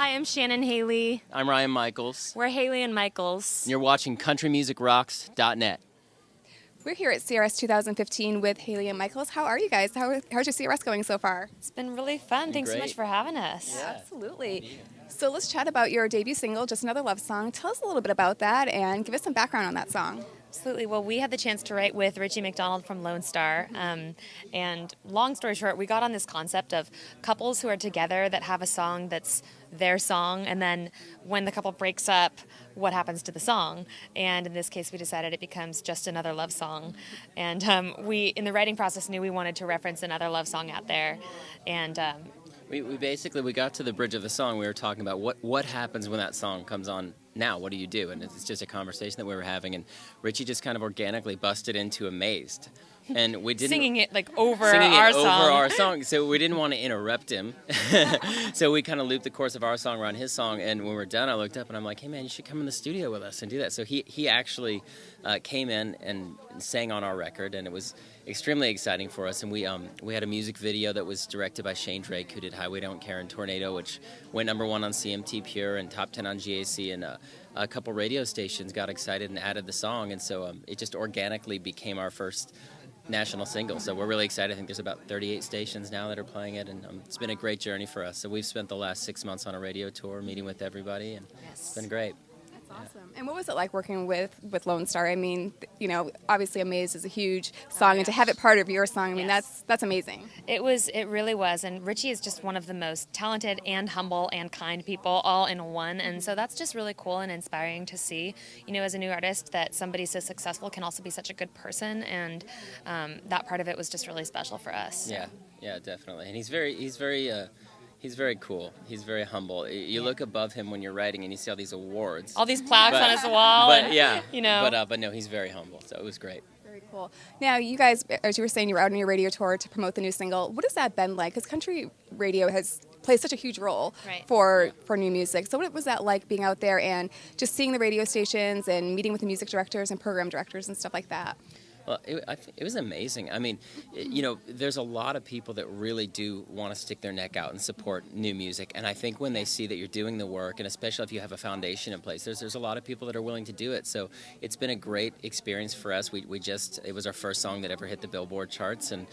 Hi, I'm Shannon Haley. I'm Ryan Michaels. We're Haley and Michaels. And you're watching CountryMusicRocks.net. We're here at CRS 2015 with Haley and Michaels. How are you guys? How's your CRS going so far? It's been really fun. Thanks so great. much for having us. Yeah. Absolutely. So let's chat about your debut single, Just Another Love Song. Tell us a little bit about that and give us some background on that song. Absolutely. Well, we had the chance to write with Richie McDonald from Lonestar. And long story short, we got on this concept of couples who are together that have a song that's their song, and then when the couple breaks up, what happens to the song? And in this case, we decided it becomes Just Another Love Song. And we, in the writing process, knew we wanted to reference another love song out there. And We basically got to the bridge of the song. We were talking about what happens when that song comes on now. What do you do? And it's just a conversation that we were having. And Richie just kind of organically busted into Amazed. And we didn't singing it like over our song. So we didn't want to interrupt him. So we kind of looped the course of our song around his song. And when we're done, I looked up and I'm like, hey man, you should come in the studio with us and do that. So he actually came in and sang on our record, and it was extremely exciting for us. And we had a music video that was directed by Shane Drake, who did Highway Don't Care and Tornado, which went #1 on CMT Pure and top 10 on GAC, and a couple radio stations got excited and added the song, and so it just organically became our first national single. So we're really excited. I think there's about 38 stations now that are playing it, and it's been a great journey for us. So we've spent the last 6 months on a radio tour, meeting with everybody, and It's been great. Awesome. And what was it like working with Lonestar? I mean, obviously Amazed is a huge song, and to have it part of your song, I mean, that's amazing. It really was. And Richie is just one of the most talented and humble and kind people all in one. And so that's just really cool and inspiring to see, as a new artist, that somebody so successful can also be such a good person. And that part of it was just really special for us. Yeah, definitely. And he's very cool. He's very humble. You look above him when you're writing, and you see all these awards, all these plaques on his wall. But no, he's very humble. So it was great. Very cool. Now, you guys, as you were saying, you were out on your radio tour to promote the new single. What has that been like? Because country radio plays such a huge role for new music. So what was that like, being out there and just seeing the radio stations and meeting with the music directors and program directors and stuff like that? Well, it was amazing. I mean, there's a lot of people that really do want to stick their neck out and support new music. And I think when they see that you're doing the work, and especially if you have a foundation in place, there's a lot of people that are willing to do it. So it's been a great experience for us. It was our first song that ever hit the Billboard charts. And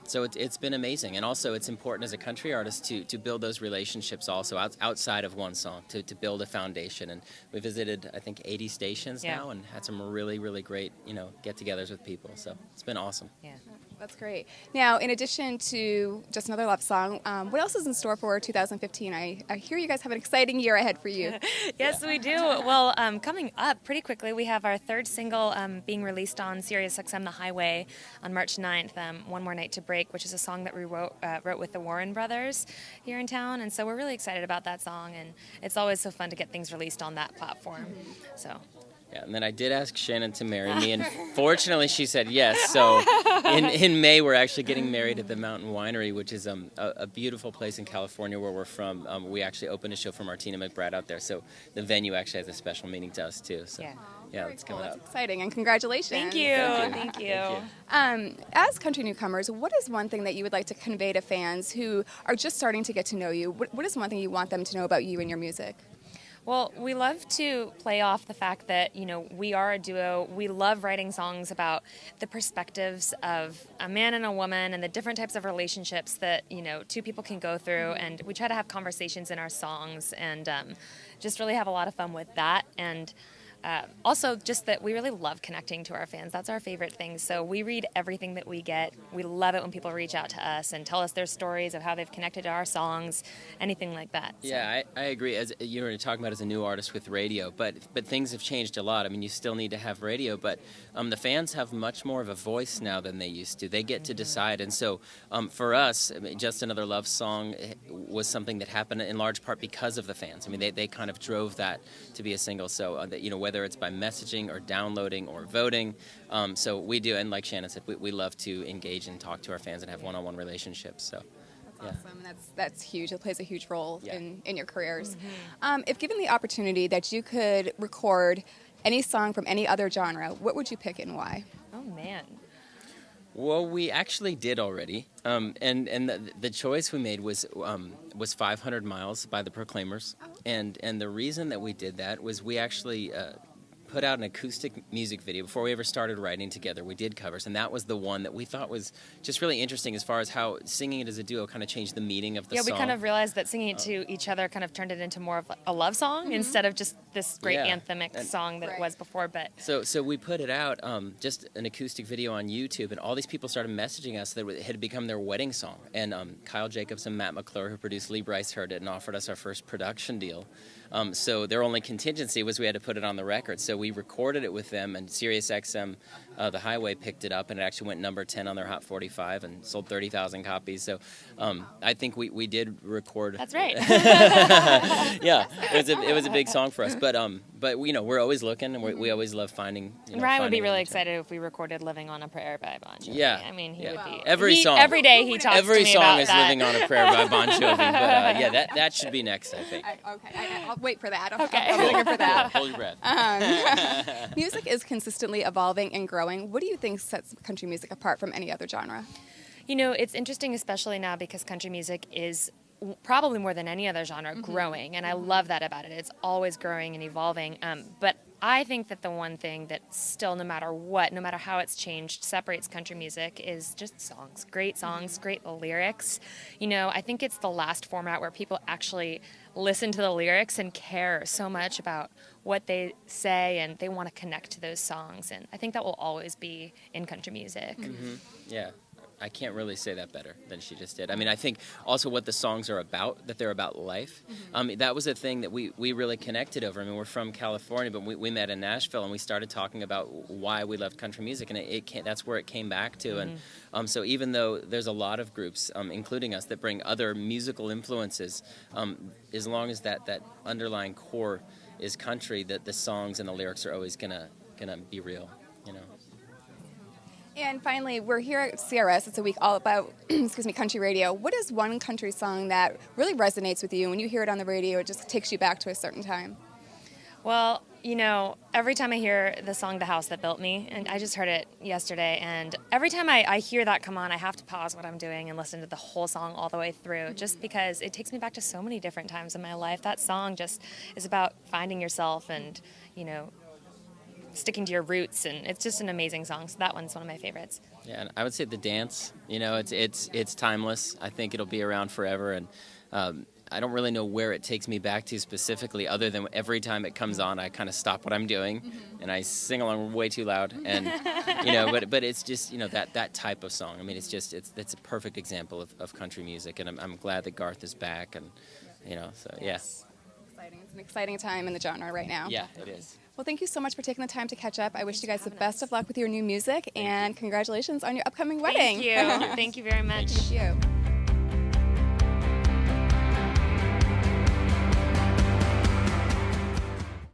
so it's been amazing. And also it's important as a country artist to build those relationships also outside of one song, to build a foundation. And we visited, I think, 80 stations now, and had some really, really great, get-togethers with people. So it's been awesome. Yeah. That's great. Now, in addition to Just Another Love Song, what else is in store for 2015? I hear you guys have an exciting year ahead for you. Yes, we do. Well, coming up pretty quickly, we have our third single being released on SiriusXM The Highway on March 9th, One More Night to Break, which is a song that we wrote with the Warren brothers here in town. And so we're really excited about that song, and it's always so fun to get things released on that platform. So. Yeah, and then I did ask Shannon to marry me, and fortunately she said yes. So in May, we're actually getting married at the Mountain Winery, which is a beautiful place in California where we're from. We actually opened a show for Martina McBride out there, so the venue actually has a special meaning to us, too. So, yeah, it's coming up. That's exciting, and congratulations. Thank you. As country newcomers, what is one thing that you would like to convey to fans who are just starting to get to know you? What is one thing you want them to know about you and your music? Well, we love to play off the fact that, we are a duo. We love writing songs about the perspectives of a man and a woman and the different types of relationships that, two people can go through. And we try to have conversations in our songs and just really have a lot of fun with that. And also just that we really love connecting to our fans. That's our favorite thing. So we read everything that we get. We love it when people reach out to us and tell us their stories of how they've connected to our songs, anything like that. So. Yeah, I agree. As you were talking about as a new artist with radio, but things have changed a lot. I mean, you still need to have radio, but the fans have much more of a voice now than they used to. They get to decide. And so for us, Just Another Love Song was something that happened in large part because of the fans. I mean, they kind of drove that to be a single. So, whether it's by messaging or downloading or voting. So we do, and like Shannon said, we love to engage and talk to our fans and have one-on-one relationships. So That's awesome. That's huge. It plays a huge role in your careers. If given the opportunity that you could record any song from any other genre, what would you pick and why? Oh, man. Well, we actually did already, and the choice we made was 500 Miles by the Proclaimers, and the reason that we did that was we actually put out an acoustic music video before we ever started writing together. We did covers, and that was the one that we thought was just really interesting as far as how singing it as a duo kind of changed the meaning of the song. Yeah, we kind of realized that singing it to each other kind of turned it into more of a love song instead of just this great anthemic song that it was before. But so we put it out, just an acoustic video on YouTube, and all these people started messaging us that it had become their wedding song. And Kyle Jacobs and Matt McClure, who produced Lee Bryce, heard it and offered us our first production deal. So their only contingency was we had to put it on the record. So we recorded it with them, and SiriusXM, The Highway, picked it up, and it actually went number 10 on their Hot 45 and sold 30,000 copies. So I think we did record. That's right. Yeah, it was a big song for us. But you know, we're always looking, and we always love finding. Ryan would be really excited if we recorded "Living on a Prayer" by Bon Jovi. Yeah, I mean, he would be. Every song. Every day he talks every to me song about is that. "Living on a Prayer" by Bon Jovi. But yeah, that should be next, I think. I'll wait for that. Okay. I'm looking for that. Hold your breath. Music is consistently evolving and growing. What do you think sets country music apart from any other genre? You know, it's interesting, especially now, because country music is probably more than any other genre growing, and I love that about it. It's always growing and evolving. But I think that the one thing that still, no matter what, no matter how it's changed, separates country music is just songs. Great songs, great lyrics. You know, I think it's the last format where people actually listen to the lyrics and care so much about what they say, and they want to connect to those songs. And I think that will always be in country music. Yeah. I can't really say that better than she just did. I mean, I think also what the songs are about, that they're about life. That was a thing that we really connected over. I mean, we're from California, but we met in Nashville, and we started talking about why we loved country music, and that's where it came back to. And so even though there's a lot of groups, including us, that bring other musical influences, as long as that underlying core is country, that the songs and the lyrics are always gonna be real, you know. And finally, we're here at CRS. It's a week all about, country radio. What is one country song that really resonates with you? When you hear it on the radio, it just takes you back to a certain time. Well, you know, every time I hear the song "The House That Built Me," and I just heard it yesterday, and every time I hear that come on, I have to pause what I'm doing and listen to the whole song all the way through, just because it takes me back to so many different times in my life. That song just is about finding yourself and, you know, sticking to your roots, and it's just an amazing song. So that one's one of my favorites. Yeah, and I would say The Dance. You know, it's timeless. I think it'll be around forever, and I don't really know where it takes me back to specifically, other than every time it comes on, I kind of stop what I'm doing and I sing along way too loud, and you know, but it's just, you know, that type of song. I mean, it's a perfect example of country music, and I'm glad that Garth is back, and you know, so yeah. Exciting. It's an exciting time in the genre right now. Yeah, it is. Well, thank you so much for taking the time to catch up. I wish you guys the best of luck with your new music, and congratulations on your upcoming wedding. Thank you. Thank you very much. Thank you.